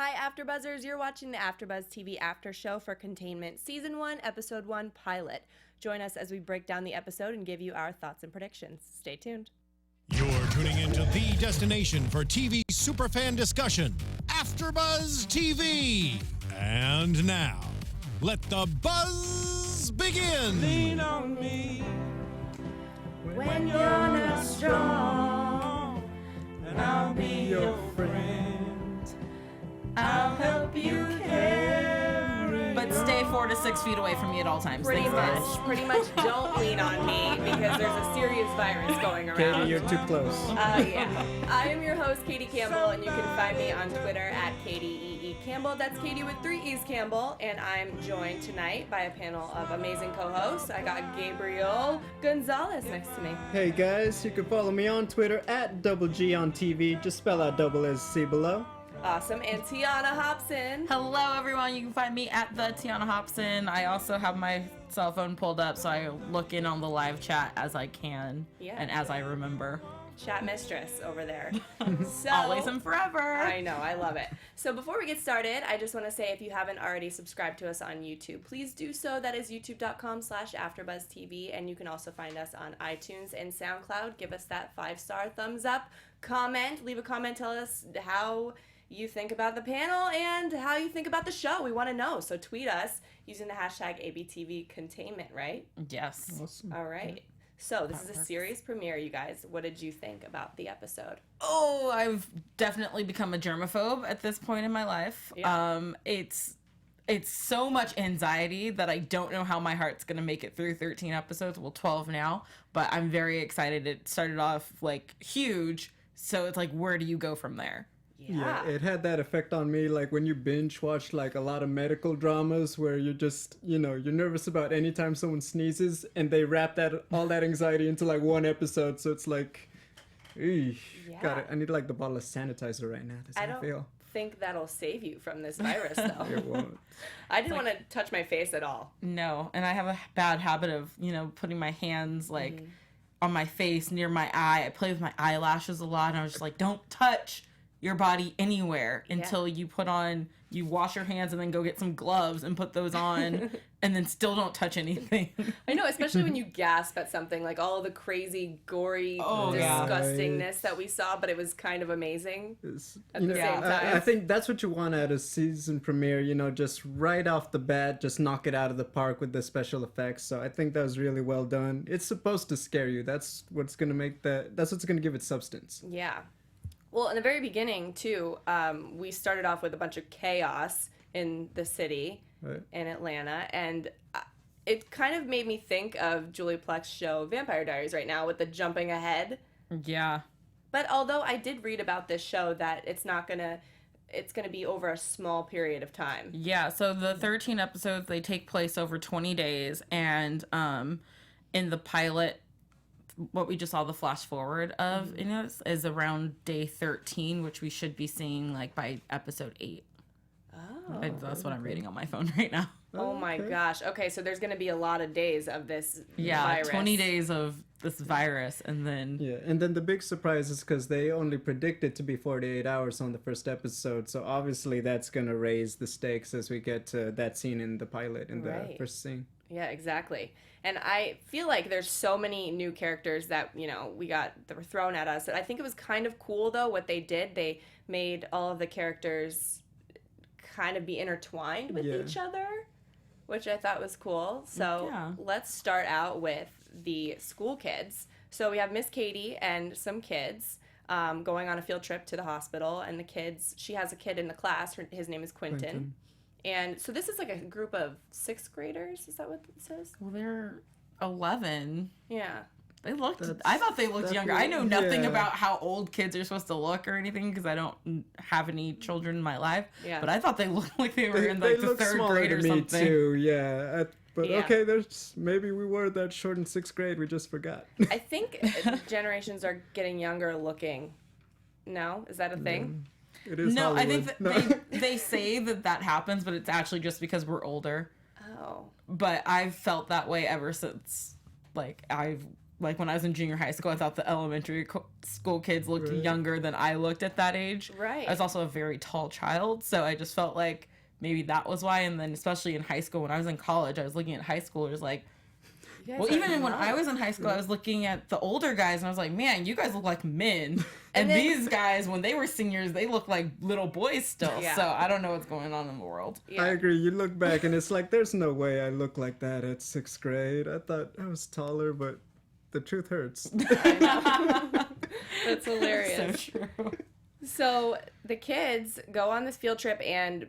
Hi, AfterBuzzers. You're watching the AfterBuzz TV After Show for Containment Season 1, Episode 1 Pilot. Join us as we break down the episode and give you our thoughts and predictions. Stay tuned. You're tuning into the destination for TV superfan discussion, AfterBuzz TV. And now, let the buzz begin. Lean on me When you're not strong, and I'll be your friend. I'll help you carry. But stay 4 to 6 feet away from me at all times. Pretty Thanks, guys. much don't lean on me because there's a serious virus going around. Katie, you're too close. Yeah. I am your host, Katie Campbell, and you can find me on Twitter at Katie Campbell. That's Katie with 3 E's Campbell, and I'm joined tonight by a panel of amazing co-hosts. I got Gabriel Gonzalez next to me. Hey guys, you can follow me on Twitter at Double G on TV. Just spell out double as see below. Awesome. And Tiona Hobson. Hello, everyone. You can find me at the Tiona Hobson. I also have my cell phone pulled up, so I look in on the live chat as I can and as I remember. Chat mistress over there. So, always and forever. I know, I love it. So before we get started, I just want to say if you haven't already subscribed to us on YouTube, please do so. That is youtube.com/AfterBuzzTV, and you can also find us on iTunes and SoundCloud. Give us that 5-star thumbs up, comment, leave a comment, tell us how you think about the panel and how you think about the show. We want to know. So tweet us using the hashtag ABTV Containment, right? Yes. Awesome. All right. So this is a series premiere, you guys. What did you think about the episode? Oh, I've definitely become a germaphobe at this point in my life. Yeah. It's so much anxiety that I don't know how my heart's going to make it through 13 episodes. Well, 12 now, but I'm very excited. It started off like huge, so it's like, where do you go from there? Yeah, it had that effect on me, like when you binge watch like a lot of medical dramas where you're just, you're nervous about any time someone sneezes, and they wrap all that anxiety into like one episode, so it's like, eesh, got it. I need like the bottle of sanitizer right now. That's how I feel. Think that'll save you from this virus, though. It won't. I didn't want to touch my face at all. No, and I have a bad habit of, putting my hands like on my face near my eye. I play with my eyelashes a lot, and I was just like, don't touch your body anywhere until you wash your hands and then go get some gloves and put those on and then still don't touch anything. I know, especially when you gasp at something, like all the crazy, gory disgustingness that we saw, but it was kind of amazing at the same time. I think that's what you want at a season premiere, just right off the bat, just knock it out of the park with the special effects. So I think that was really well done. It's supposed to scare you. That's what's going to give it substance. Yeah. Well, in the very beginning, too, we started off with a bunch of chaos in the city in Atlanta, and it kind of made me think of Julie Plex's show Vampire Diaries right now with the jumping ahead. Yeah. But although I did read about this show that it's gonna be over a small period of time. Yeah, so the 13 episodes, they take place over 20 days, and in the pilot, what we just saw the flash forward of is around day 13, which we should be seeing like by episode 8. Oh. That's what I'm reading on my phone right now. Oh my gosh. Okay, so there's going to be a lot of days of this virus. 20 days of this virus, and then... Yeah, and then the big surprise is because they only predicted to be 48 hours on the first episode, so obviously that's going to raise the stakes as we get to that scene in the pilot, in the first scene. Yeah, exactly. And I feel like there's so many new characters that, that were thrown at us. I think it was kind of cool, though, what they did. They made all of the characters kind of be intertwined with each other, which I thought was cool. So let's start out with the school kids. So we have Miss Katie and some kids going on a field trip to the hospital. And the kids, she has a kid in the class. His name is Quentin. And so this is like a group of 6th graders. Is that what it says? Well, they're 11. Yeah. I thought they looked younger. I know nothing about how old kids are supposed to look or anything because I don't have any children in my life. Yeah. But I thought they looked like they were in like the 3rd grade or something. Me too, yeah. Okay, maybe we were that short in 6th grade. We just forgot. I think generations are getting younger looking. No? Is that a thing? It is no, Hollywood. I think they say that happens, but it's actually just because we're older. Oh. But I've felt that way ever since, like, I've like when I was in junior high school, I thought the elementary school kids looked younger than I looked at that age. Right. I was also a very tall child, so I just felt like maybe that was why. And then especially in high school, when I was in college, I was looking at high schoolers like, well, even when I was in high school, I was looking at the older guys, and I was like, man, you guys look like men. And then, these guys, when they were seniors, they look like little boys still. Yeah. So I don't know what's going on in the world. Yeah. I agree. You look back, and it's like, there's no way I look like that at 6th grade. I thought I was taller, but the truth hurts. I know. That's hilarious. So true. So the kids go on this field trip, and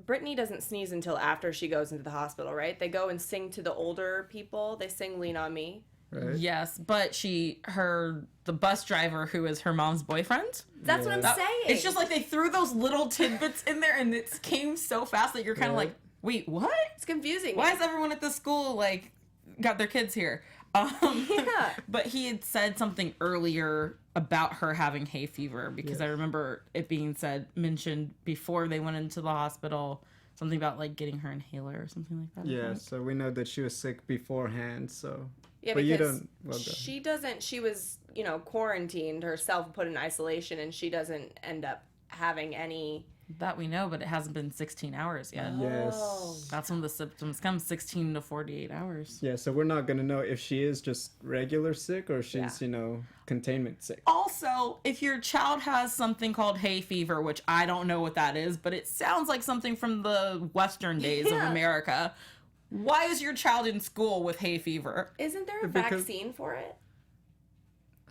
Brittany doesn't sneeze until after she goes into the hospital, right? They go and sing to the older people. They sing "Lean on Me." Right. Yes, but the bus driver who is her mom's boyfriend. That's what I'm saying. It's just like they threw those little tidbits in there, and it came so fast that you're kind of like, wait, what? It's confusing. Why is everyone at the school like got their kids here? Yeah. But he had said something earlier about her having hay fever, because I remember it being mentioned before they went into the hospital, something about like getting her inhaler or something like that. Yeah, so we know that she was sick beforehand, so. Yeah, but because you don't, she was, quarantined herself, put in isolation, and she doesn't end up having any. That we know, but it hasn't been 16 hours yet. Yes. That's when the symptoms come, 16 to 48 hours. Yeah, so we're not going to know if she is just regular sick or she's, containment sick. Also, if your child has something called hay fever, which I don't know what that is, but it sounds like something from the Western days of America, why is your child in school with hay fever? Isn't there a vaccine for it?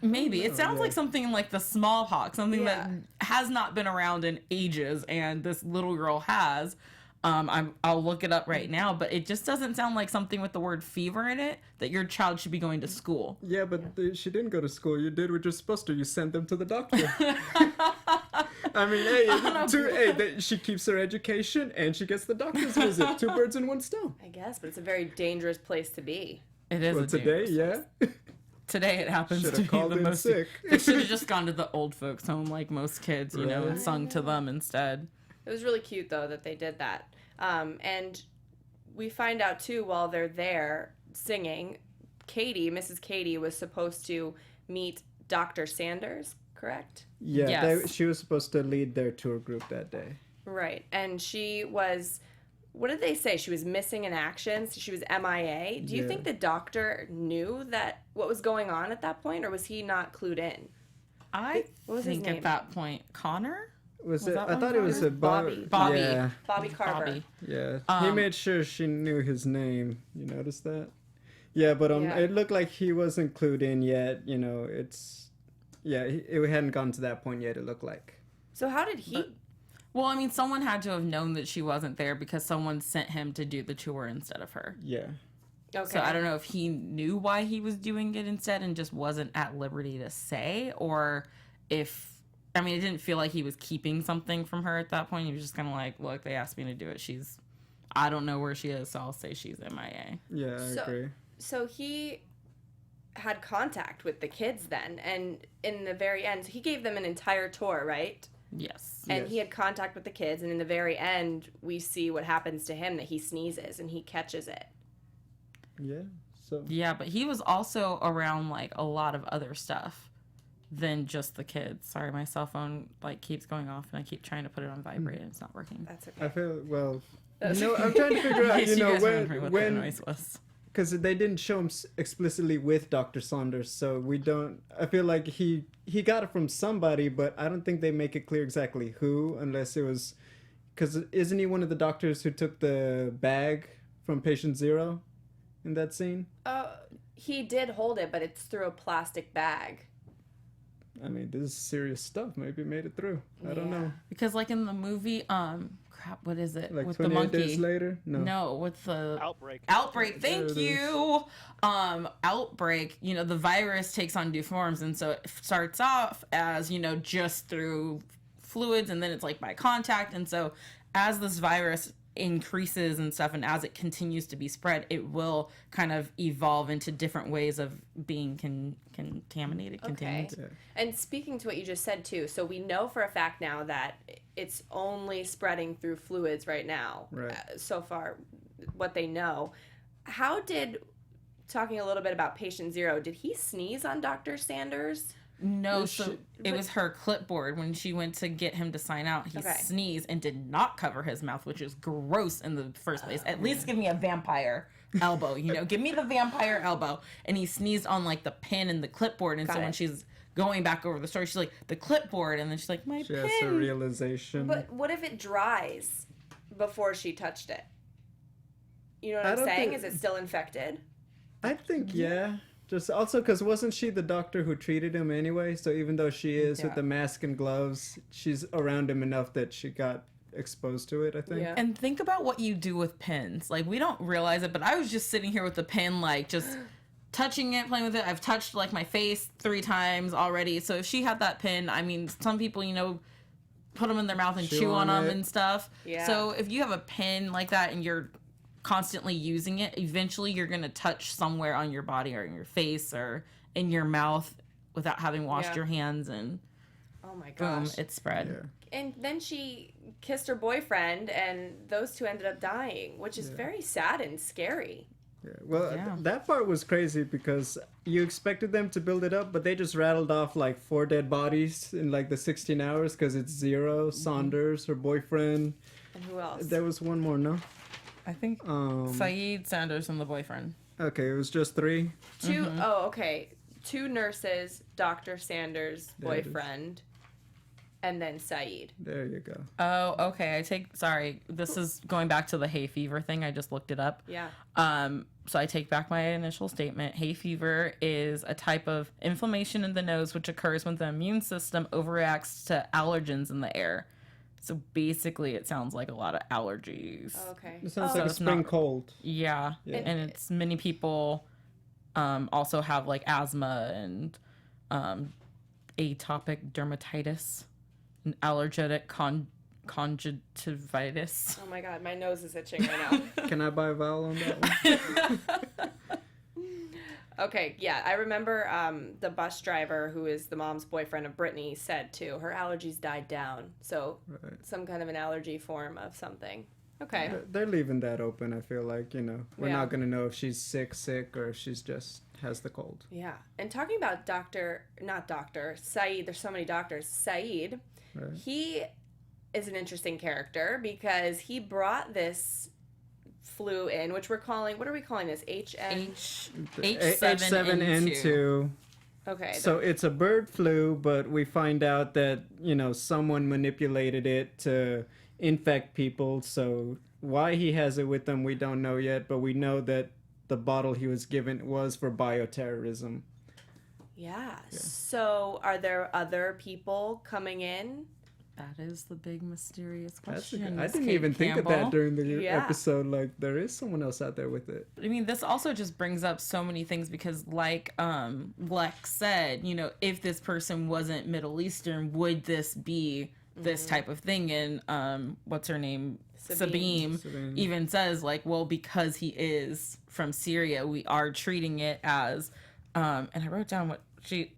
Maybe. It sounds like something like the smallpox, something that has not been around in ages, and this little girl has. I'll look it up right now, but it just doesn't sound like something with the word fever in it that your child should be going to school. Yeah, but she didn't go to school. You did what you're supposed to. You sent them to the doctor. I mean, she keeps her education and she gets the doctor's visit. 2 birds in 1 stone. I guess, but it's a very dangerous place to be. It is. Well, today, Today it happens to be the most sick. They should have just gone to the old folks home like most kids, and sung to them instead. It was really cute, though, that they did that. And we find out, too, while they're there singing, Mrs. Katie was supposed to meet Dr. Sanders, correct? Yeah, yes. She was supposed to lead their tour group that day. Right. And she was, what did they say? She was missing in action. So she was MIA. Do you think the doctor knew what was going on at that point, or was he not clued in? I think at that point, Connor? Was it? I thought it was a Bobby. Yeah. Bobby Carver. Bobby. Yeah. He made sure she knew his name. You noticed that? Yeah, but it looked like he wasn't clued in yet. It hadn't gotten to that point yet, it looked like. So how did he... Well, I mean, someone had to have known that she wasn't there because someone sent him to do the tour instead of her. Yeah. Okay. So I don't know if he knew why he was doing it instead and just wasn't at liberty to say, or if... I mean, it didn't feel like he was keeping something from her at that point. He was just kind of like, look, they asked me to do it. I don't know where she is, so I'll say she's MIA. Yeah, I agree. So he had contact with the kids then, and in the very end, he gave them an entire tour, right? Yes. And he had contact with the kids, and in the very end, we see what happens to him, that he sneezes, and he catches it. Yeah, so... Yeah, but he was also around, like, a lot of other stuff than just the kids. Sorry, my cell phone keeps going off, and I keep trying to put it on vibrate, and it's not working. That's okay. I feel I'm trying to figure out, when the noise was, because they didn't show him explicitly with Dr. Saunders, so we don't. I feel like he got it from somebody, but I don't think they make it clear exactly who, unless it was, because isn't he one of the doctors who took the bag from patient 0 in that scene? He did hold it, but it's through a plastic bag. I mean, this is serious stuff. Maybe it made it through. I don't know. Because like in the movie, what is it? Like with 28 the monkey. days later? No, with the Outbreak. Thank you. Outbreak. The virus takes on new forms, and so it starts off as just through fluids, and then it's like by contact, and so as this virus increases and stuff, and as it continues to be spread, it will kind of evolve into different ways of being contaminated, contained. Yeah. And speaking to what you just said too, so we know for a fact now that it's only spreading through fluids right now. Right. So far, what they know. How did talking a little bit about Patient Zero. Did he sneeze on Dr. Sanders? No, so it was her clipboard when she went to get him to sign out. He Okay. sneezed and did not cover his mouth, which is gross in the first place. At least give me a vampire elbow, give me the vampire elbow. And he sneezed on like the pen and the clipboard. And Got so when it. she's going back over the story, she's like, the clipboard. And then she's like, my She pen. has a realization. But what if it dries before she touched it? You know what I I'm don't saying? think- Is it still infected? I think, yeah. Just also because wasn't she the doctor who treated him anyway? So even though she is Yeah. with the mask and gloves, she's around him enough that she got exposed to it, I think. Yeah. And think about what you do with pens. Like, we don't realize it, but I was just sitting here with the pen, like, just touching it, playing with it. I've touched, like, my face 3 times already. So if she had that pen, I mean, some people, put them in their mouth and chew on them it. and stuff. Yeah. So if you have a pen like that and you're constantly using it, eventually you're going to touch somewhere on your body or in your face or in your mouth without having washed Yeah. your hands, and Oh my boom, gosh. it spread. Yeah. And then she kissed her boyfriend, and those two ended up dying, which is very sad and scary. Yeah. Well, Yeah. that part was crazy because you expected them to build it up, but they just rattled off like 4 dead bodies in like the 16 hours because it's Zero, Saunders, her boyfriend. And who else? There was one more, no? I think Um, Saeed, Sanders, and the boyfriend. okay, it was just 3. Two, oh, okay. 2 nurses, Dr. Sanders' There it is. boyfriend, and then Saeed. There you go. Oh, okay. Sorry. This is going back to the hay fever thing. I just looked it up. Yeah. So I take back my initial statement. Hay fever is a type of inflammation in the nose which occurs when the immune system overreacts to allergens in the air. So basically, it sounds like a lot of allergies. Oh, okay. It sounds Oh, like a it's spring not- cold. Yeah. Yeah. And it's many people also have like asthma and atopic dermatitis and allergic conjunctivitis. Oh my god, my nose is itching right now. Can I buy a vowel on that one? Okay, yeah, I remember the bus driver, who is the mom's boyfriend of Brittany, said too, her allergies died down. So Right. some kind of an allergy form of something. Okay. They're leaving that open, I feel like, we're Yeah. not going to know if she's sick, or if she's just has the cold. Yeah. And talking about Saeed, there's so many doctors. Saeed, Right. he is an interesting character because he brought this flu in, which what are we calling this? HN? H7N2. Okay. So it's a bird flu, but we find out that, someone manipulated it to infect people. So why he has it with them, we don't know yet, but we know that the bottle he was given was for bioterrorism. yeah. So are there other people coming in? That is the big mysterious That's question. I Miss didn't Kate even think of that Campbell. during the Yeah. episode. Like, there is someone else out there with it. I mean, this also just brings up so many things because, like Lex said, if this person wasn't Middle Eastern, would this be this type of thing? And what's her name? Sabine. Sabine. Even says, like, well, because he is from Syria, we are treating it as, and I wrote down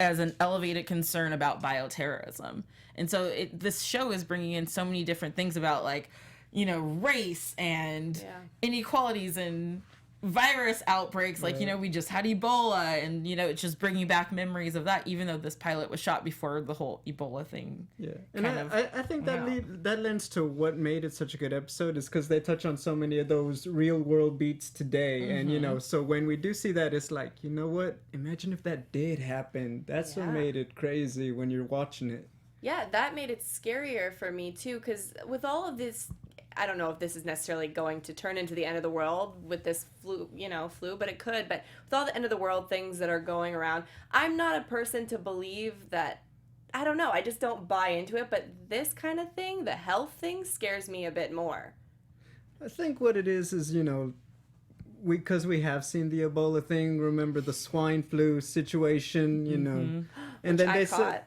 as an elevated concern about bioterrorism. And so this show is bringing in so many different things about, like, race and Yeah. inequalities and virus outbreaks. Like, we just had Ebola, and, it's just bringing back memories of that, even though this pilot was shot before the whole Ebola thing. Yeah, and kind of I think that went that lends to what made it such a good episode is because they touch on so many of those real world beats today, and so when we do see that, it's like, what? Imagine if that did happen. That's what Yeah. made it crazy when you're watching it. Yeah, that made it scarier for me too, because with all of this, I don't know if this is necessarily going to turn into the end of the world with this flu, but it could. But with all the end of the world things that are going around, I'm not a person to believe that, I don't know, I just don't buy into it. But this kind of thing, the health thing, scares me a bit more. I think what it is, because we have seen the Ebola thing. Remember the swine flu situation, and then they said.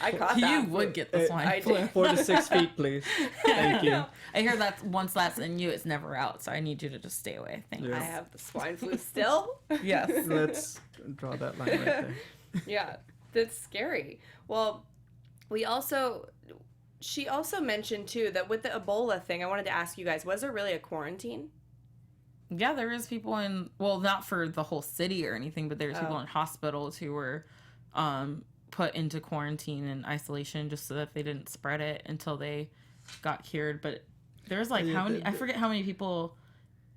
I caught You that. would get the swine I flu. did. 4 to 6 feet, please. Thank you. I hear that once that's in you, it's never out. So I need you to just stay away. Thanks. Yeah. I have the swine flu still. Yes. Let's draw that line right there. Yeah, that's scary. Well, she also mentioned too that with the Ebola thing, I wanted to ask you guys, was there really a quarantine? Yeah, there is people in, well, not for the whole city or anything, but there's people in hospitals who were put into quarantine and isolation just so that they didn't spread it until they got cured. But there's like how many, I forget how many people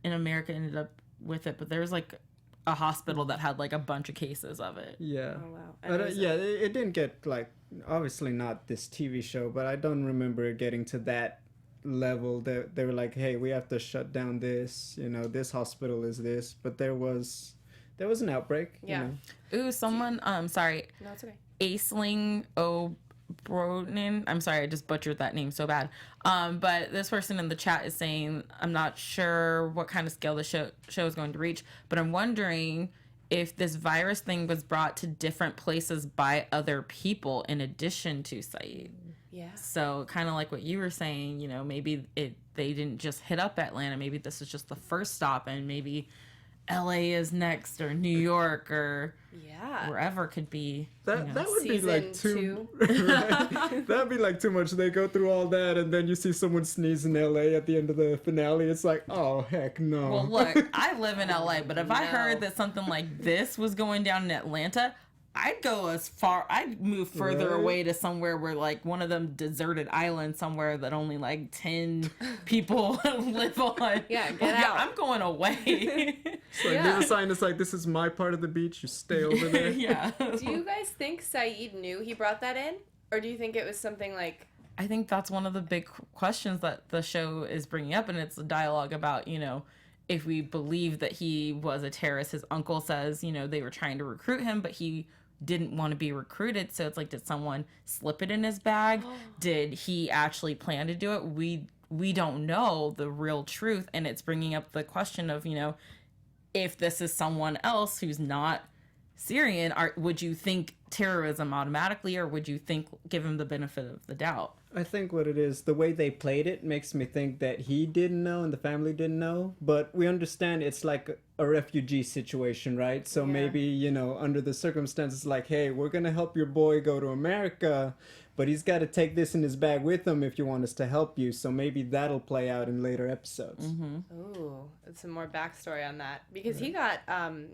in America ended up with it, but there's like a hospital that had like a bunch of cases of it. Yeah. Oh, wow. But, yeah, it didn't get like, obviously not this TV show, but I don't remember it getting to that level that they were like, hey, we have to shut down this, you know, this hospital is this. But there was an outbreak. Yeah. You know. Ooh, someone, sorry. No, it's okay. Aisling O'Bronin. I'm sorry, I just butchered that name so bad. But this person in the chat is saying, I'm not sure what kind of scale the show is going to reach, but I'm wondering if this virus thing was brought to different places by other people in addition to Saeed. Yeah. So kind of like what you were saying, you know, maybe they didn't just hit up Atlanta. Maybe this is just the first stop, and maybe LA is next, or New York, or wherever could be. That would be like Season 2. Right? That'd be like too much. They go through all that, and then you see someone sneeze in LA at the end of the finale. It's like, oh heck no. Well, look, I live in LA, but if I heard that something like this was going down in Atlanta, I'd move further away to somewhere where like one of them deserted islands somewhere that only like 10 people live on. Yeah, get out. I'm going away. So there's a sign that's like, this is my part of the beach. You stay over there. Yeah. Do you guys think Saeed knew he brought that in? Or do you think it was something like... I think that's one of the big questions that the show is bringing up, and it's a dialogue about, you know, if we believe that he was a terrorist. His uncle says, you know, they were trying to recruit him, but he didn't want to be recruited. So it's like, did someone slip it in his bag? Did he actually plan to do it? We don't know the real truth, and it's bringing up the question of, you know, if this is someone else who's not Syrian, would you think terrorism automatically, or would you think give him the benefit of the doubt? I think what it is, the way they played it makes me think that he didn't know and the family didn't know. But we understand it's like a refugee situation, right? So maybe, you know, under the circumstances, like, hey, we're going to help your boy go to America, but he's got to take this in his bag with him if you want us to help you. So maybe that'll play out in later episodes. Ooh, some more backstory on that. Because he got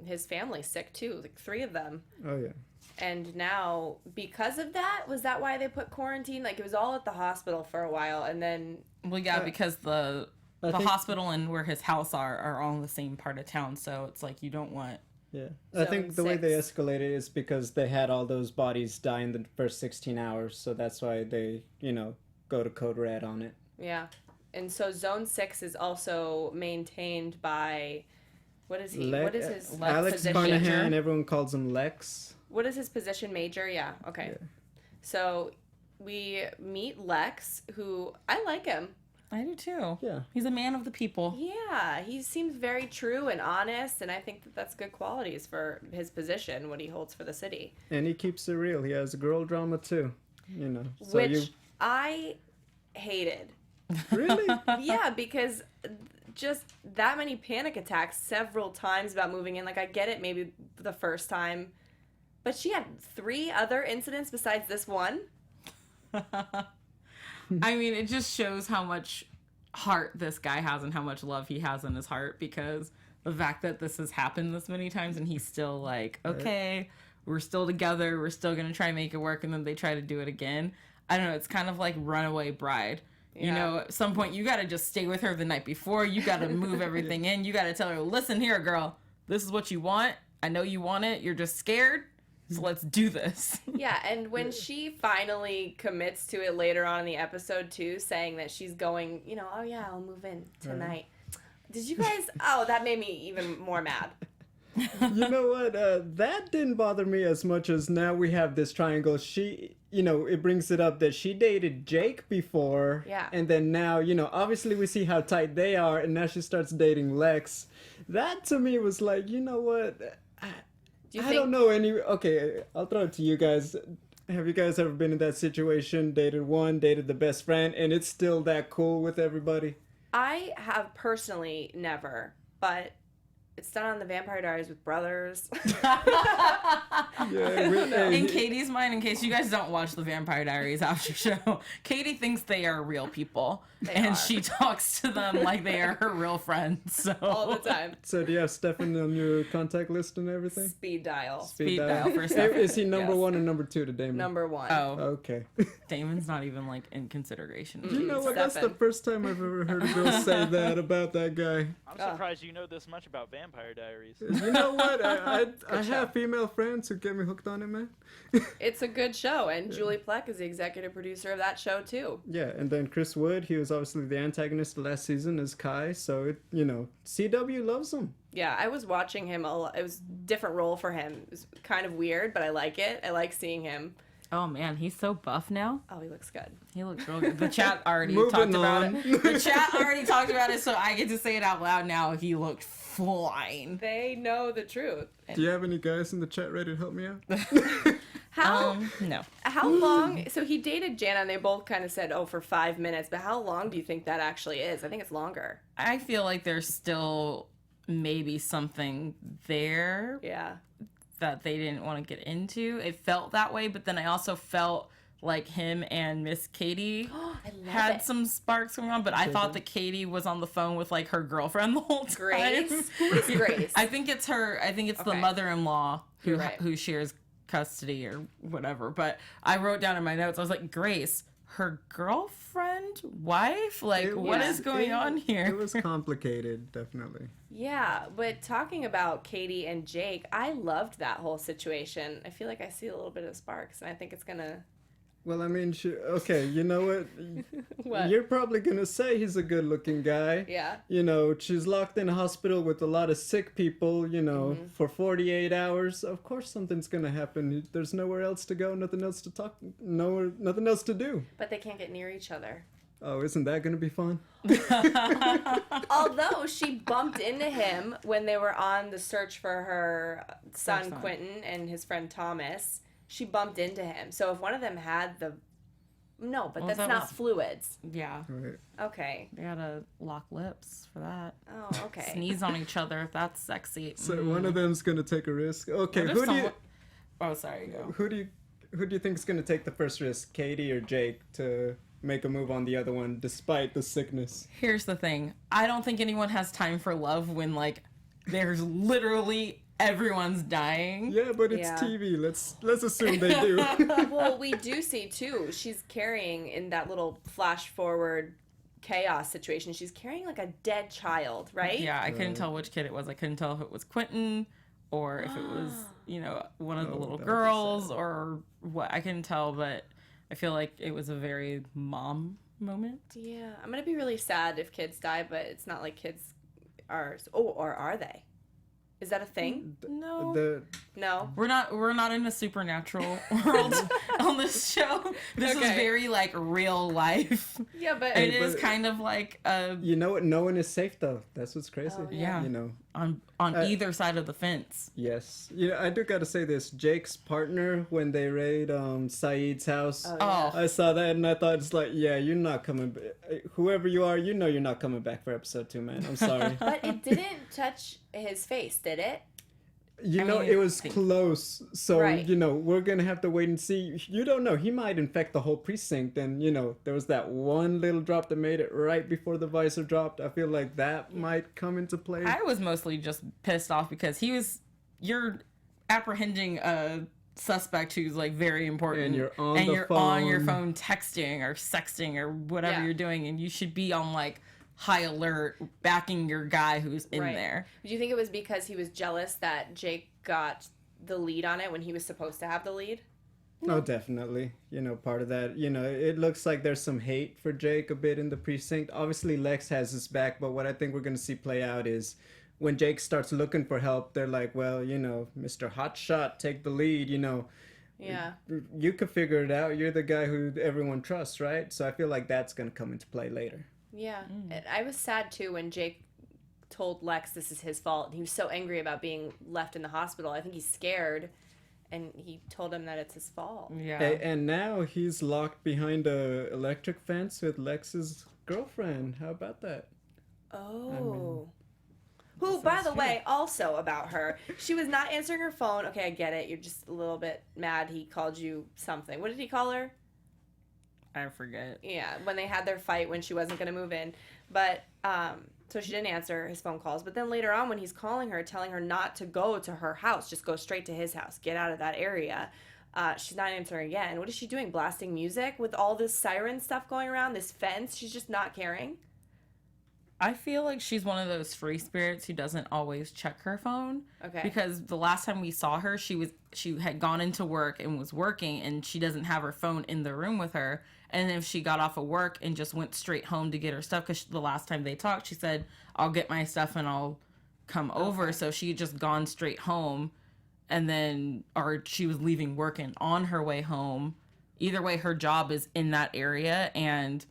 his family sick too, like 3 of them. Oh, yeah. And now, because of that, was that why they put quarantine? Like, it was all at the hospital for a while, and then... Well, yeah, because the hospital and where his house are all in the same part of town, so it's like you don't want... Yeah. So I think the way they escalated is because they had all those bodies die in the first 16 hours, so that's why they, you know, go to code red on it. Yeah. And so Zone 6 is also maintained by... What is he? What is his Alex position? Carnahan, everyone calls him Lex. What is his position? Major? Yeah. Okay. Yeah. So we meet Lex, who I like him. I do too. Yeah. He's a man of the people. Yeah. He seems very true and honest, and I think that that's good qualities for his position, what he holds for the city. And he keeps it real. He has girl drama too, you know. So Which I hated. Really? Yeah, because just that many panic attacks several times about moving in. Like, I get it maybe the first time, but she had 3 other incidents besides this one. I mean, it just shows how much heart this guy has and how much love he has in his heart, because the fact that this has happened this many times and he's still like, okay, we're still together, we're still going to try and make it work, and then they try to do it again. I don't know, it's kind of like Runaway Bride. You know, at some point, you got to just stay with her the night before. You got to move everything in. You got to tell her, listen here, girl, this is what you want. I know you want it. You're just scared. So let's do this. Yeah, and when she finally commits to it later on in the episode, too, saying that she's going, you know, oh, yeah, I'll move in tonight. Did you guys... Oh, that made me even more mad. You know what? That didn't bother me as much as now we have this triangle. She, you know, it brings it up that she dated Jake before. Yeah. And then now, you know, obviously we see how tight they are, and now she starts dating Lex. That to me was like, you know what? I don't know any... Okay, I'll throw it to you guys. Have you guys ever been in that situation? Dated one, dated the best friend, and it's still that cool with everybody? I have personally never, but It's done on the Vampire Diaries with brothers. In Katie's mind, in case you guys don't watch the Vampire Diaries after show, Katie thinks they are real people. She talks to them like they are her real friends. So. All the time. So do you have Stefan on your contact list and everything? Speed dial. Speed dial for Stefan. Is he number one or number two to Damon? Number one. Oh, Okay. Damon's not even like in consideration. You know what? That's the Stefan. first time I've ever heard a girl say that about that guy. I'm surprised you know this much about Vampire Diaries. You know what? I show. have female friends who get me hooked on it, man. It's a good show, and Julie Plec is the executive producer of that show too. Yeah, and then Chris Wood, he was obviously the antagonist last season as Kai, so it, you know, CW loves him. Yeah, I was watching him a lot. It was a different role for him. It was kind of weird, but I like it. I like seeing him. Oh man, he's so buff now. Oh, he looks good. He looks real good. The chat already Moving talked about on. it. The chat already talked about it, so I get to say it out loud now. He looked flying. They know the truth. Do you have any guys in the chat ready to help me out? No. How long? So he dated Jana, and they both kind of said, "Oh, for 5 minutes." But how long do you think that actually is? I think it's longer. I feel like there's still maybe something there Yeah. that they didn't want to get into. It felt that way, but then I also felt like him and Miss Katie I love had it. some sparks going on, but I thought that Katie was on the phone with like her girlfriend the whole time. Grace. Who is Grace? I think it's her. I think it's the Okay. mother-in-law who You're right. who shares custody or whatever. But I wrote down in my notes, I was like, Grace, her girlfriend, wife, like what is going on here? It was complicated, definitely. Yeah, but talking about Katie and Jake, I loved that whole situation. I feel like I see a little bit of sparks, and I think it's gonna. Well, I mean, okay, you know what? What? You're probably gonna say he's a good-looking guy. Yeah. You know, she's locked in a hospital with a lot of sick people, you know, for 48 hours. Of course something's gonna happen. There's nowhere else to go, nothing else to talk, nothing else to do. But they can't get near each other. Oh, isn't that gonna be fun? Although she bumped into him when they were on the search for her son Quentin and his friend Thomas. She bumped into him. So if one of them had the... No, but Well, that's that not was- fluids. Yeah, Right. Okay. they gotta lock lips for that. Oh, okay. Sneeze on each other. That's sexy. So one of them's gonna take a risk. Okay, What if who do you someone- Oh, sorry. Go. who do you think is gonna take the first risk, Katie or Jake, to make a move on the other one despite the sickness? Here's the thing. I don't think anyone has time for love when like there's literally everyone's dying. Yeah, but it's Yeah. TV. Let's assume they do. Well, we do see, too, she's carrying in that little flash forward chaos situation, she's carrying like a dead child, right? Yeah, I couldn't tell which kid it was. I couldn't tell if it was Quentin or if it was, you know, one of the Oh, little that would be girls sad. or what. I couldn't tell, but I feel like it was a very mom moment. Yeah, I'm gonna be really sad if kids die, but it's not like kids are... Oh, or are they? Is that a thing? No. No? We're not in a supernatural world on this show. This is Okay. very like real life. Yeah, but... And it is but- kind of like a You know what? No one is safe though. That's what's crazy. Oh, yeah. You know. on either side of the fence. Yes. Yeah, I do gotta say this. Jake's partner when they raid Saeed's house. Oh, I saw that and I thought it's like, yeah, you're not coming. Whoever you are, you know you're not coming back for episode 2, man. I'm sorry. But it didn't touch his face, did it? You I know, mean, it was close. So, Right. you know, we're going to have to wait and see. You don't know. He might infect the whole precinct. And, you know, there was that one little drop that made it right before the visor dropped. I feel like that might come into play. I was mostly just pissed off because you're apprehending a suspect who's like very important, And you're on and the you're on your phone. phone texting or sexting or whatever Yeah. you're doing, and you should be on like high alert, backing your guy who's in Right. there. Do you think it was because he was jealous that Jake got the lead on it when he was supposed to have the lead? Oh, definitely. You know, part of that, you know, it looks like there's some hate for Jake a bit in the precinct. Obviously, Lex has his back, but what I think we're going to see play out is when Jake starts looking for help, they're like, well, you know, Mr. Hotshot, take the lead, you know. Yeah. You could figure it out. You're the guy who everyone trusts, right? So I feel like that's going to come into play later. Yeah. And I was sad too when Jake told Lex this is his fault. He was so angry about being left in the hospital. I think he's scared, and he told him that it's his fault. Yeah. And now he's locked behind a electric fence with Lex's girlfriend. How about that? Oh. Who, by the way, also about her, she was not answering her phone. Okay, I get it. You're just a little bit mad he called you something. What did he call her? I forget. Yeah, when they had their fight when she wasn't going to move in. But, so she didn't answer his phone calls. But then later on when he's calling her, telling her not to go to her house, just go straight to his house, get out of that area, she's not answering again. What is she doing? Blasting music with all this siren stuff going around, this fence? She's just not caring. I feel like she's one of those free spirits who doesn't always check her phone. Okay. Because the last time we saw her, she had gone into work and was working, and she doesn't have her phone in the room with her. And if she got off of work and just went straight home to get her stuff, because the last time they talked, she said, "I'll get my stuff and I'll come over." Okay. So she had just gone straight home, and then, or she was leaving work and on her way home. Either way, her job is in that area, and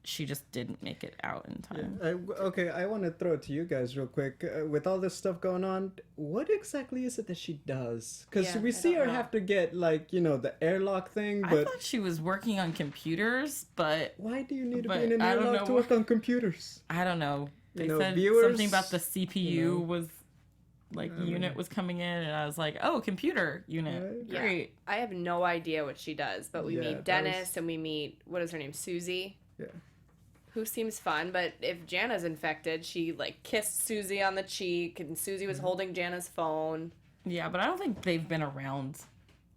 she just didn't make it out in time. Okay, I want to throw it to you guys real quick. With all this stuff going on, what exactly is it that she does? Because Yeah, we I see don't her know. have to get, like, you know, the airlock thing, I but thought she was working on computers, but why do you need to but be in an I don't airlock know to work on computers? I don't know. They You know, said viewers, something about the CPU you know, was like unit was coming in, and I was like, "Oh, computer unit, Right. Yeah. great." I have no idea what she does, but we Yeah, meet that Dennis was- and we meet, what is her name, Susie? Yeah. Who seems fun, but if Jana's infected, she, like, kissed Susie on the cheek, and Susie was holding Jana's phone. Yeah, but I don't think they've been around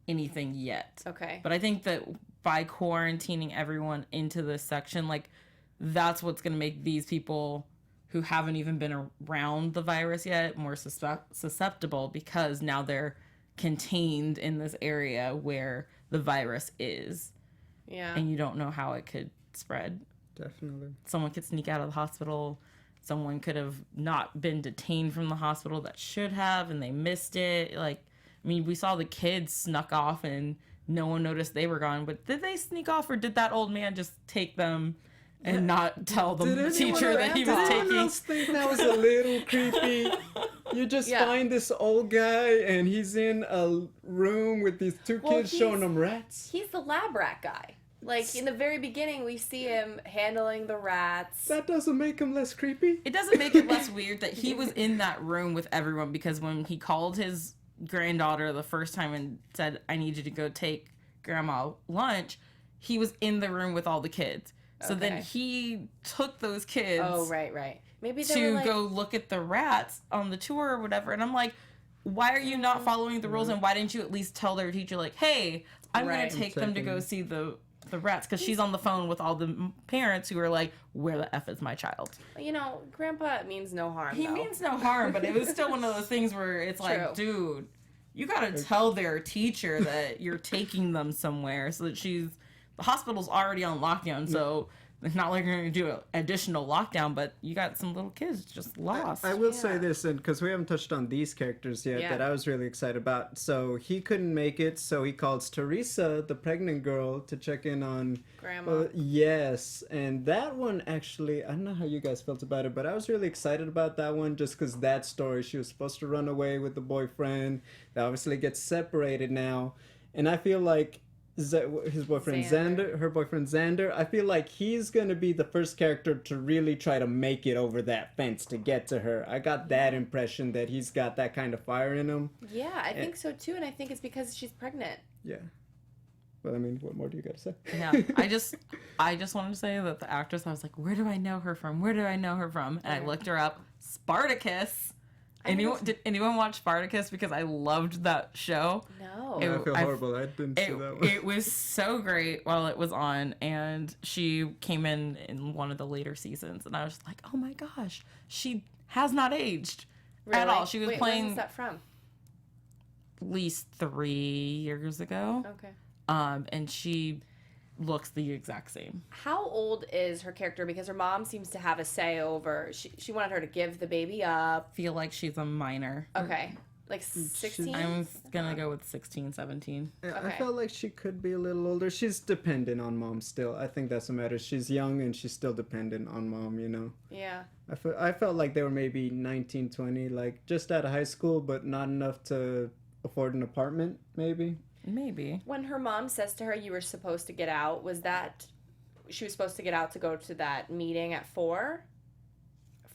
anything yet. Okay. But I think that by quarantining everyone into this section, like, that's what's going to make these people who haven't even been around the virus yet more susceptible, because now they're contained in this area where the virus is, Yeah. and you don't know how it could spread. Definitely. Someone could sneak out of the hospital. Someone could have not been detained from the hospital that should have, and they missed it. Like, I mean, we saw the kids snuck off and no one noticed they were gone. But did they sneak off, or did that old man just take them and not tell the Did teacher that he was anyone taking? else think that was a little creepy? You just Yeah. find this old guy and he's in a room with these two Well, kids showing he's- him rats. He's the lab rat guy. Like, in the very beginning, we see him handling the rats. That doesn't make him less creepy. It doesn't make it less weird that he was in that room with everyone, because when he called his granddaughter the first time and said, "I need you to go take grandma lunch," he was in the room with all the kids. So then Okay. he took those kids Oh, right. Maybe they to were like, go look at the rats on the tour or whatever. And I'm like, why are you not following the rules? And why didn't you at least tell their teacher, like, "Hey, I'm Right. going to take them to go Taking- see the rats," because she's on the phone with all the parents who are like, "Where the F is my child?" you know, Grandpa means no harm, He though. means no harm, but it was still one of those things where it's like, True. dude, you got to tell their teacher that you're taking them somewhere, so that the hospital's already on lockdown, so it's not like you're going to do an additional lockdown, but you got some little kids just lost. I will Yeah. say this, and because we haven't touched on these characters yet, Yeah. that I was really excited about. So he couldn't make it, so he calls Teresa, the pregnant girl, to check in on Grandma. yes, and that one actually, I don't know how you guys felt about it, but I was really excited about that one just because that story, she was supposed to run away with the boyfriend. They obviously get separated now, and I feel like his boyfriend Xander. her boyfriend Xander, I feel like he's gonna be the first character to really try to make it over that fence to get to her. I got that impression that he's got that kind of fire in him. Yeah, I think so, too, and I think it's because she's pregnant. Yeah. But I mean, what more do you gotta say? Yeah, I just wanted to say that the actress, I was like, where do I know her from? Where do I know her from? And I looked her up. Spartacus. Did anyone watch Spartacus? Because I loved that show. No. It- I feel I've- horrible. I didn't see that one. It was so great while it was on, and she came in one of the later seasons, and I was like, oh my gosh, she has not aged at Really? all. She was Wait, playing Where's that from? at least 3 years ago, Okay. and she looks the exact same. How old is her character? Because her mom seems to have a say over. She wanted her to give the baby up. Feel like she's a minor. Okay. Like 16? I'm gonna go with 16, 17. I Okay. felt like she could be a little older. She's dependent on mom still. I think that's the matter. She's young and she's still dependent on mom, you know. Yeah. I felt like they were maybe 19, 20, like just out of high school, but not enough to afford an apartment, maybe. Maybe. When her mom says to her, you were supposed to get out, was that she was supposed to get out to go to that meeting at 4?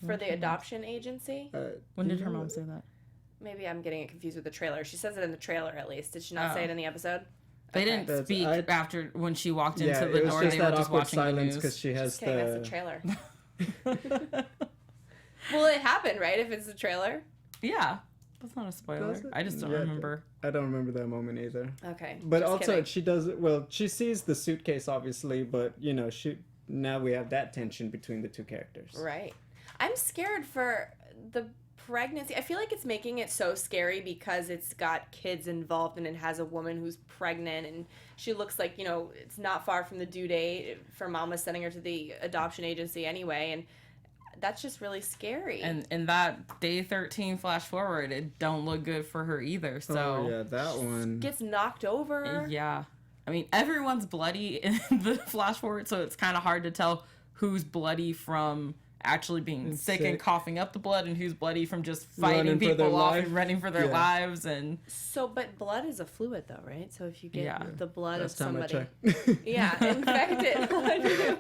for the adoption agency. When did her mom say that? Maybe I'm getting it confused with the trailer. She says it in the trailer at least. Did she not say it in the episode? They didn't speak after when she walked into the it was door. just They that were just awkward watching the silence news. because she has Just kidding, that's the the. trailer. Well, it happened, right? If it's the trailer. Yeah, that's not a spoiler. Does it? I just don't Yeah, remember. I don't remember that moment either. Okay. But just also, kidding. she does. Well, she sees the suitcase, obviously, but now we have that tension between the two characters. Right. I'm scared for the pregnancy. I feel like it's making it so scary because it's got kids involved and it has a woman who's pregnant and she looks like, it's not far from the due date for mama sending her to the adoption agency anyway. And that's just really scary. And in that day 13 flash forward, it don't look good for her either. So yeah, that one gets knocked over. Yeah. I mean, everyone's bloody in the flash forward, so it's kind of hard to tell who's bloody from actually being sick and coughing up the blood and who's bloody from just fighting people off and running for their lives. And So, but blood is a fluid though, right? So if you get the blood last of time I somebody, checked. infected on you,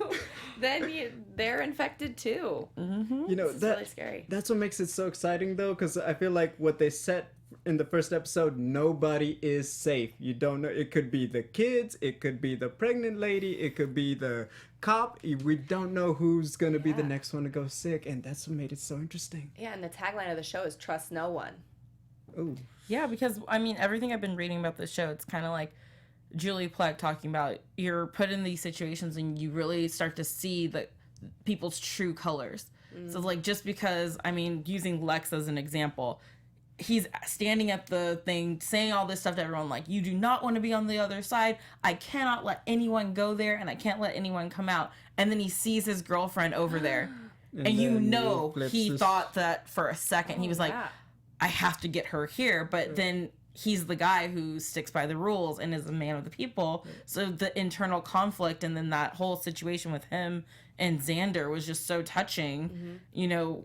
then they're infected too. It's really scary. That's what makes it so exciting, though, because I feel like what they set in the first episode, nobody is safe. You don't know. It could be the kids. It could be the pregnant lady. It could be the cop. We don't know who's going to be the next one to go sick, and that's what made it so interesting. Yeah, and the tagline of the show is "Trust no one." Oh, yeah, because, I mean, everything I've been reading about this show, it's kind of like Julie Plec talking about you're put in these situations and you really start to see the people's true colors. So, like, just because, I mean, using Lex as an example, he's standing at the thing saying all this stuff to everyone like, you do not want to be on the other side. I cannot let anyone go there and I can't let anyone come out. And then he sees his girlfriend over there. and he thought that for a second. He was like, I have to get her here. But then he's the guy who sticks by the rules and is a man of the people. So the internal conflict and then that whole situation with him and Xander was just so touching,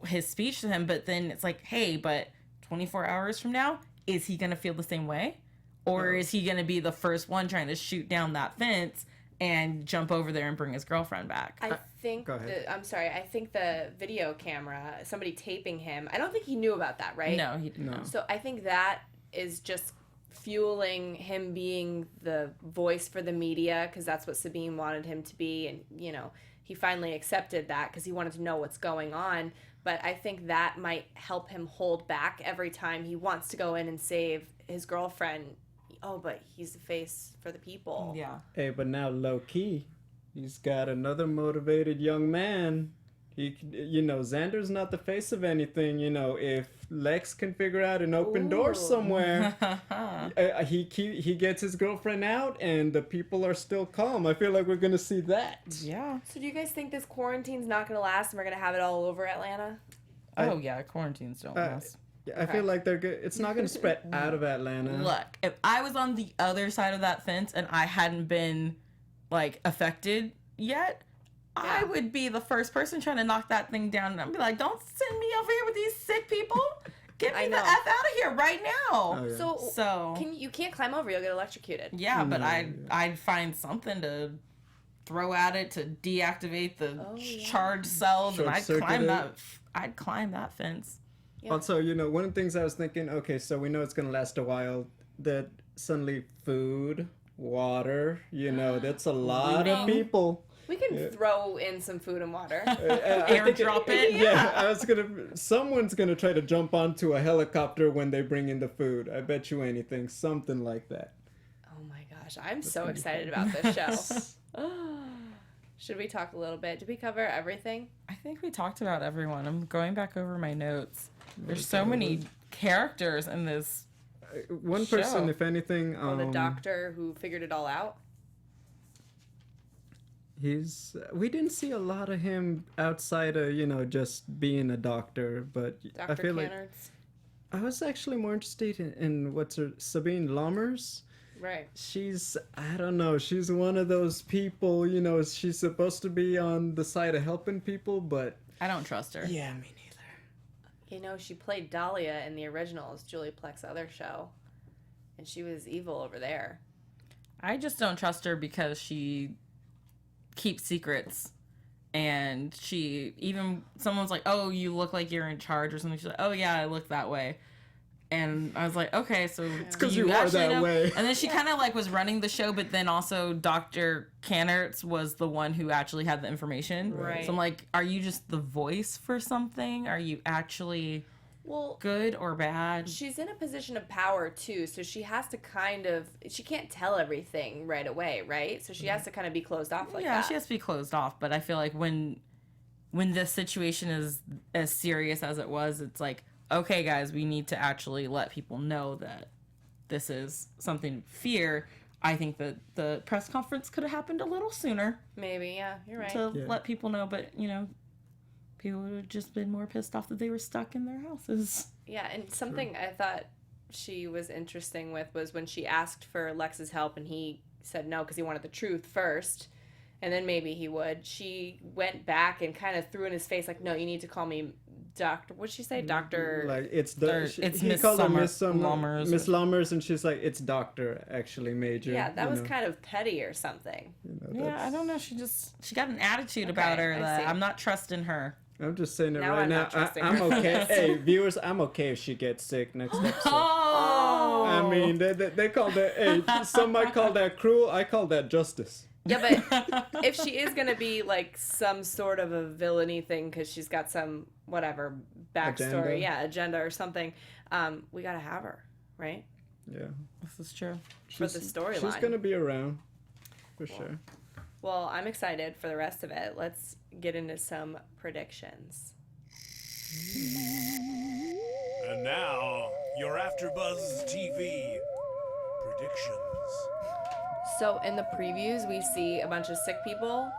his speech to him. But then it's like, hey, but 24 hours from now, is he going to feel the same way? Or is he going to be the first one trying to shoot down that fence and jump over there and bring his girlfriend back? I think, I'm sorry, I think the video camera, somebody taping him, I don't think he knew about that, right? No, he didn't know. So I think that is just fueling him being the voice for the media because that's what Sabine wanted him to be. And, he finally accepted that because he wanted to know what's going on. But I think that might help him hold back every time he wants to go in and save his girlfriend. Oh, but he's the face for the people. Yeah. Hey, but now low key, he's got another motivated young man. Xander's not the face of anything. If Lex can figure out an open door somewhere, he gets his girlfriend out, and the people are still calm. I feel like we're gonna see that. Yeah. So do you guys think this quarantine's not going to last and we're going to have it all over Atlanta? Oh, yeah, quarantines don't last. I feel like they're good. It's not gonna spread out of Atlanta. Look, if I was on the other side of that fence and I hadn't been, affected yet, I would be the first person trying to knock that thing down. And I'd be like, don't send me over here with these sick people. Get me the F out of here right now. Oh, yeah. So you can't climb over. You'll get electrocuted. Yeah, but I'd find something to throw at it to deactivate the charged cells, and I'd climb that fence. Yeah. Also, one of the things I was thinking, okay, so we know it's going to last a while, that suddenly food, water, that's a lot of people. We can throw in some food and water. Airdrop it. Yeah, someone's going to try to jump onto a helicopter when they bring in the food. I bet you anything, something like that. Oh my gosh, I'm so excited about this show. Should we talk a little bit? Did we cover everything? I think we talked about everyone. I'm going back over my notes. There's so many characters in this one person, show. If anything... the doctor who figured it all out? We didn't see a lot of him outside of, just being a doctor, but Dr. I feel Canards. like... I was actually more interested in Sabine Lommers. Right. I don't know, she's one of those people, she's supposed to be on the side of helping people, but... I don't trust her. Yeah, me neither. She played Dahlia in the originals, Julie Plec's other show. And she was evil over there. I just don't trust her because she keeps secrets And someone's like, oh, you look like you're in charge or something. She's like, oh yeah, I look that way. And I was like, okay, so it's 'cause you are that way. And then she kind of like was running the show, but then also Dr. Cannerts was the one who actually had the information. Right. So I'm like, are you just the voice for something? Are you actually good or bad? She's in a position of power too, so she has to she can't tell everything right away, right? So she has to kind of be closed off like that. Yeah, she has to be closed off, but I feel like when this situation is as serious as it was, it's like, okay, guys, we need to actually let people know that this is something to fear. I think that the press conference could have happened a little sooner. Maybe, yeah, you're right. To let people know, but, people would have just been more pissed off that they were stuck in their houses. Yeah, and something I thought she was interesting with was when she asked for Lex's help and he said no because he wanted the truth first, and then maybe he would. She went back and kind of threw in his face like, no, you need to call me Doctor. What'd she say? Doctor. Like it's he Miss called her Miss Lummers. Miss Lummers, and she's like, it's Doctor actually, Major. Yeah, that was kind of petty or something. Yeah, I don't know. She got an attitude about her that I'm not trusting her. I'm just saying it Now right I'm now. not trusting I'm her. okay. Hey, viewers, I'm okay if she gets sick next episode. Oh! I mean, they call that. Hey, some might call that cruel. I call that justice. Yeah, but if she is going to be like some sort of a villainy thing because she's got some whatever backstory, agenda or something, we got to have her, right? Yeah. This is true. For the storyline. She's going to be around, for sure. Well, I'm excited for the rest of it. Let's get into some predictions. And now, your AfterBuzz TV predictions. So in the previews, we see a bunch of sick people,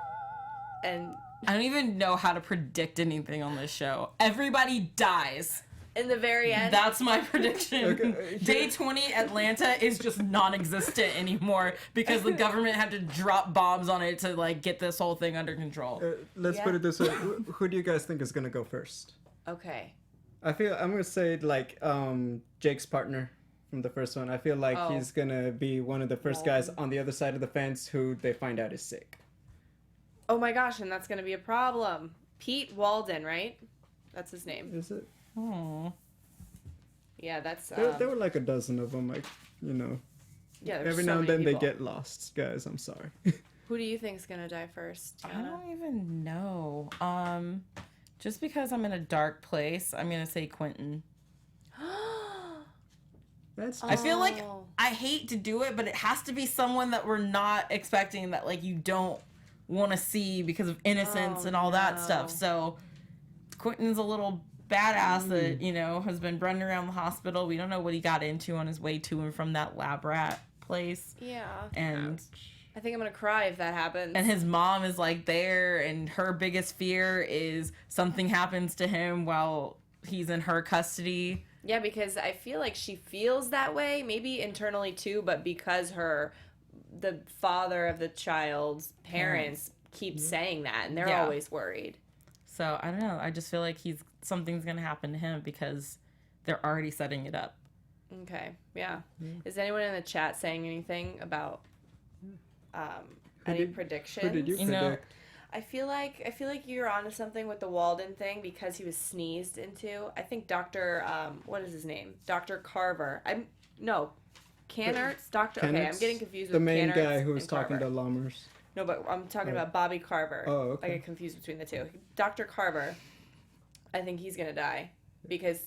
and I don't even know how to predict anything on this show. Everybody dies. in the very end, That's my prediction. Okay, Day 20 Atlanta is just non-existent anymore because the government had to drop bombs on it to like get this whole thing under control. Let's put it this way. Who do you guys think is going to go first? okay. I'm going to say like Jake's partner from the first one. I feel like Oh. he's going to be one of the first guys on the other side of the fence who they find out is sick. Oh my gosh, and that's gonna be a problem. Pete Walden, right? That's his name. Is it? Oh. Yeah, that's. There were like a dozen of them, like, yeah. There's every so now and many then people. they get lost, guys. I'm sorry. Who do you think's gonna die first? I Tiona? don't even know. Just because I'm in a dark place, I'm gonna say Quentin. That's I feel like Oh. I hate to do it, but it has to be someone that we're not expecting, that like you don't want to see because of innocence and all that stuff. So Quentin's a little badass that, has been running around the hospital. We don't know what he got into on his way to and from that lab rat place. Yeah. And I think I'm gonna cry if that happens. and his mom is like there, and her biggest fear is something happens to him while he's in her custody. Yeah, because I feel like she feels that way, maybe internally too, but because the father of the child's parents keep saying that, and they're Yeah. always worried. So I don't know. I just feel like something's gonna happen to him because they're already setting it up. Okay, yeah. Is anyone in the chat saying anything about any predictions? Who did you You know, predict? I feel like you're onto something with the Walden thing because he was sneezed into. I think Dr. What is his name? Dr. Carver. Cannerts? Dr. Okay, I'm Cannerts? getting confused The with main Cannerts guy who was and talking Carver. to Lammers. No, but I'm talking about Bobby Carver. Oh, okay. I get confused between the two. Dr. Carver, I think he's gonna die because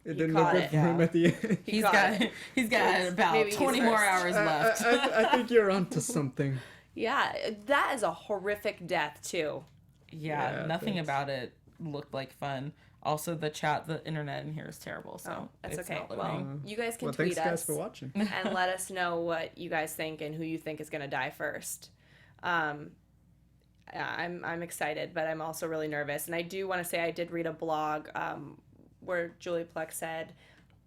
It He didn't look caught good it. for him at the end. he caught it. He's got about Maybe he's 20 more first. hours left. I think you're onto something. Yeah, that is a horrific death too. Yeah, nothing thanks. about it looked like fun. Also, the internet in here is terrible, so Oh, that's it's okay. not Well, living. you guys can Well, tweet thanks guys us for watching. and let us know what you guys think and who you think is gonna die first. I'm excited, but I'm also really nervous. And I do want to say I did read a blog where Julie Plex said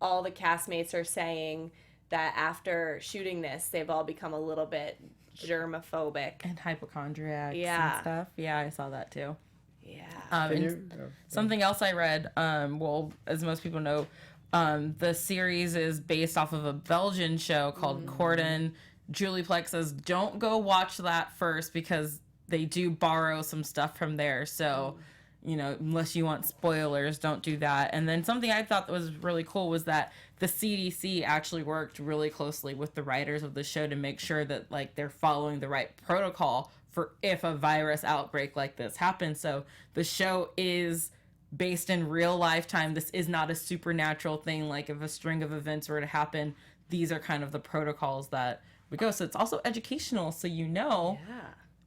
all the castmates are saying that after shooting this, they've all become a little bit germophobic. And hypochondriacs Yeah. and stuff. Yeah, I saw that too. Yeah. Can And you? something else I read, well, as most people know, the series is based off of a Belgian show called Cordon. Julie Plex says, don't go watch that first because they do borrow some stuff from there. So, you know, unless you want spoilers, don't do that. And then something I thought that was really cool was that the CDC actually worked really closely with the writers of the show to make sure that like they're following the right protocol for if a virus outbreak like this happens. So the show is based in real lifetime. This is not a supernatural thing. Like if a string of events were to happen, these are kind of the protocols that we go. So it's also educational. So, you know,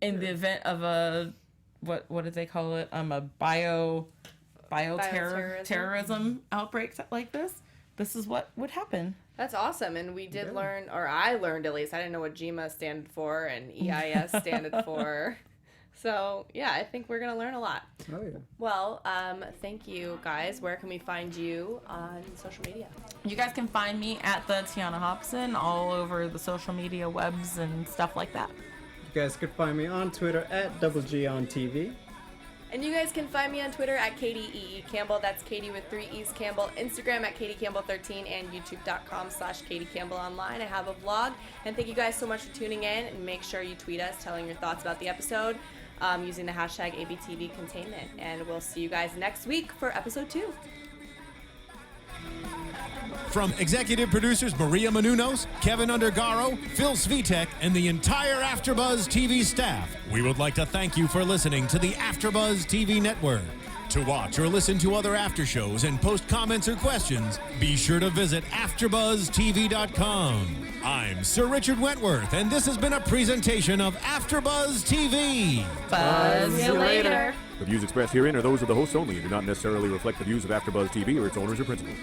in the event of a, what did they call it? A bioterrorism outbreak like this is what would happen. That's awesome. And we did learn, or I learned at least, I didn't know what GMA stood for and EIS standed for. So, yeah, I think we're going to learn a lot. Oh, yeah. Well, thank you, guys. Where can we find you on social media? You guys can find me at the Tiona Hobson all over the social media webs and stuff like that. You guys can find me on Twitter at @GOntv. And you guys can find me on Twitter at Katie Campbell. That's Katie with 3 E's Campbell. Instagram at KatieCampbell13 and YouTube.com/KatieCampbellOnline. I have a vlog. And thank you guys so much for tuning in. And make sure you tweet us telling your thoughts about the episode using the hashtag ABTV Containment. And we'll see you guys next week for episode 2. From executive producers Maria Menounos, Kevin Undergaro, Phil Svitek, and the entire AfterBuzz TV staff, we would like to thank you for listening to the AfterBuzz TV network. To watch or listen to other after shows and post comments or questions, be sure to visit AfterBuzzTV.com. I'm Sir Richard Wentworth, and this has been a presentation of AfterBuzz TV. Buzz you later. The views expressed herein are those of the hosts only and do not necessarily reflect the views of AfterBuzz TV or its owners or principals.